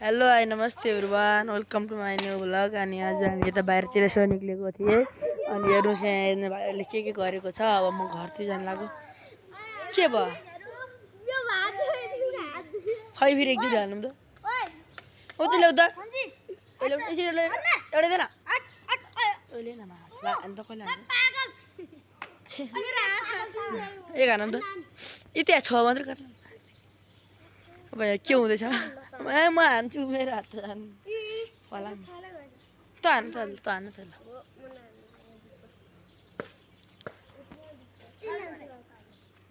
Hello hi नमस्ते everyone welcome to my new blog. अनि आज हामी यता बाहिरतिर यसो निक्लेको थिएँ अनि हेर्नुहोस् यहाँ हेर्ने भाइहरूले के गरेको छ। अब म घरतिर जानु लाग्यो। के भयो खै फेरि एकचोटि हाल्नु त ओ त ल्याउ त एउटै देन अहिले न अन्त कहिले हाल्छ एक हान त यति छ मात्रै काट्नु। अब यहाँ के हुँदैछ म हान्छु मेरो हात हान् होला त हान त हान त ल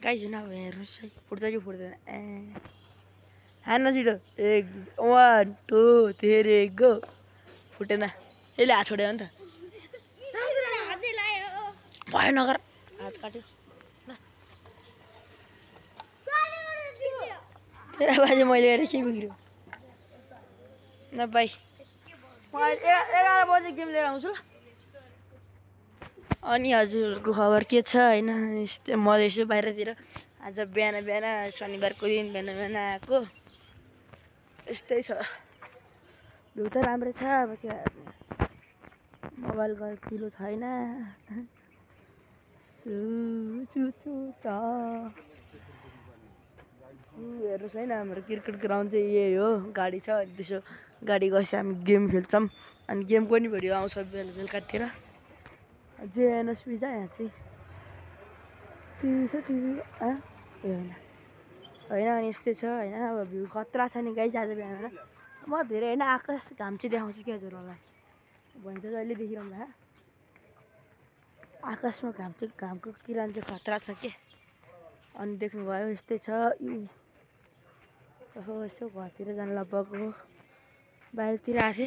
गाइज न अब हेर्नुहोस् है फुट्छ कि फुट्दैन। हान्न छिटो 1 2 3 गो फुटेन। यसले हात छोड्यो नि त भयो नगर हात काट्यो तेरा बाजे मैले हेरेँ के बिग्रियो न भाइ। म 11 बजे गेम लिएर आउँछु। अनि हजुरको खबर के छ होइन म यसो बाहिरतिर आज बिहान शनिबारको दिन बिहान आएको यस्तै छ। भ्यू त राम्रो छ अब के मोबाइल गल्तीलो छैन। हेर्नुहोस् होइन हाम्रो क्रिकेट ग्राउन्ड चाहिँ यही हो। गाडी छ अनि त्यसो गाडी गएपछि हामी गेम खेल्छौँ अनि गेमको नि भिडियो आउँछ बेलुकातिर जेएनएसपी छ यहाँ चाहिँ टिभी छ टिभी होइन अनि यस्तै छ होइन। अब भ्यू खतरा छ नि गाइज आज बिहान म धेरै होइन आकाश घाम चाहिँ देखाउँछु क्या हजुरहरूलाई भने चाहिँ जहिले देखिरहँला आकाशमा घामको किरण चाहिँ खतरा छ के। अनि देख्नुभयो यस्तै छ। ओहो यसो घरतिर जानु लगभग हो बाहिरतिर आएको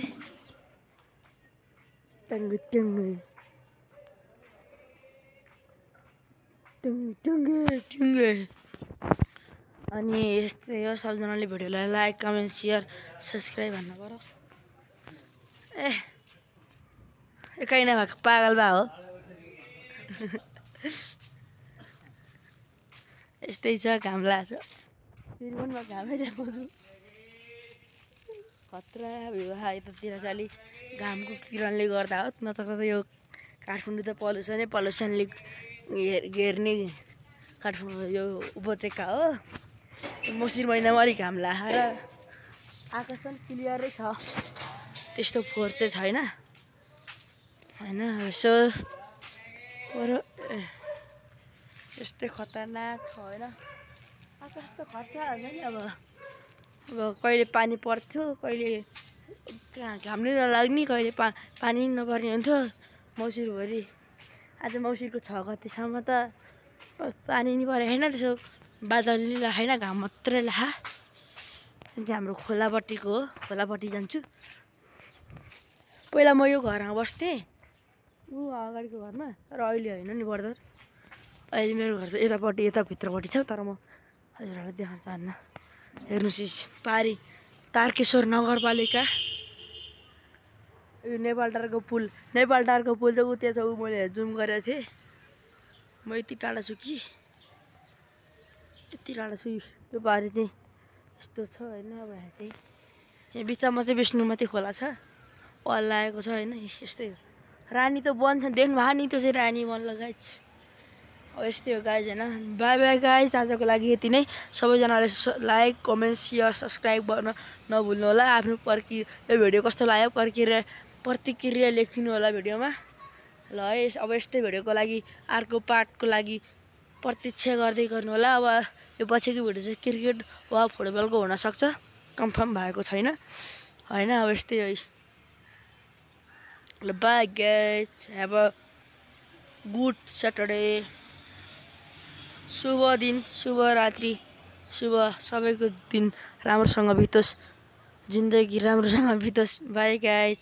थिएँ अनि यस्तै हो। सबजनाले भिडियोलाई लाइक कमेन्ट सेयर सब्सक्राइब हान्न पर्यो। एकै नभएको पागल बा हो यस्तै छ। घाम लाग्छ फेरि पनि म घामै देखाउँछु खतरा भ्यू यतातिर चाहिँ अलिक घामको किरणले गर्दा हो नत्र त यो काठमाडौँ त पल्युसनले घेर्ने काठमाडौँ यो उपत्यका हो। मसिर महिनामा अलिक घाम लाएर आकाश पनि क्लियरै छ त्यस्तो फोहोर चाहिँ छैन होइन। यसो यस्तै खतरनाक छ होइन आकाश त खतरा हुन्छ नि। अब कहिले पानी पर्थ्यो कहिले घाम नै नलाग्ने कहिले पानी नपर्ने हुन्थ्यो मौसिरभरि। आज मौसिरको 6 गतेसम्म त पानी नि परेको छैन त्यसो बादल नि लगाएको छैन घाम मात्रै लाहा। जुन चाहिँ हाम्रो खोलापट्टिको हो खोलापट्टि जान्छु। पहिला म यो घरमा बस्थेँ ऊ अगाडिको घरमा तर अहिले होइन नि बर्दर अहिले मेरो घर चाहिँ यतापट्टि यता भित्रपट्टि छ तर म हजुरहरूलाई देखाउन चाहन्न। हेर्नुहोस् पारी तारकेश्वर नगरपालिका यो नेपालटारको पुल चाहिँ ऊ त्यहाँ छ ऊ मैले जुम गरेको थिएँ। म यति टाढा छु कि यति टाढा छु। त्यो पारी चाहिँ यस्तो छ होइन। अब यहाँ चाहिँ यहाँ बिचमा चाहिँ विष्णुमती खोला छ पल लागेको छ होइन यस्तै हो। रानी त वन छ देख्नु भएको नि त्यो चाहिँ रानी वन लगाइछ। अब यस्तै हो गाइज होइन। बाई बाई गाइज आजको लागि यति नै। सबैजनाले लाइक कमेन्ट सेयर सब्सक्राइब गर्न नभुल्नु होला। आफ्नो यो भिडियो कस्तो लाग्यो प्रतिक्रिया लेखिदिनु होला भिडियोमा ल है। अब यस्तै भिडियोको लागि अर्को पार्टको लागि प्रतीक्षा गर्दै गर्नु होला। अब यो पछिको भिडियो चाहिँ क्रिकेट वा फुटबलको हुनसक्छ कन्फर्म भएको छैन होइन। अब यस्तै हो ल by guys have a good Saturday. शुभ दिन शुभ रात्रि शुभ सबैको दिन राम्रोसँग बितोस् जिन्दगी राम्रोसँग बितोस्। By guys.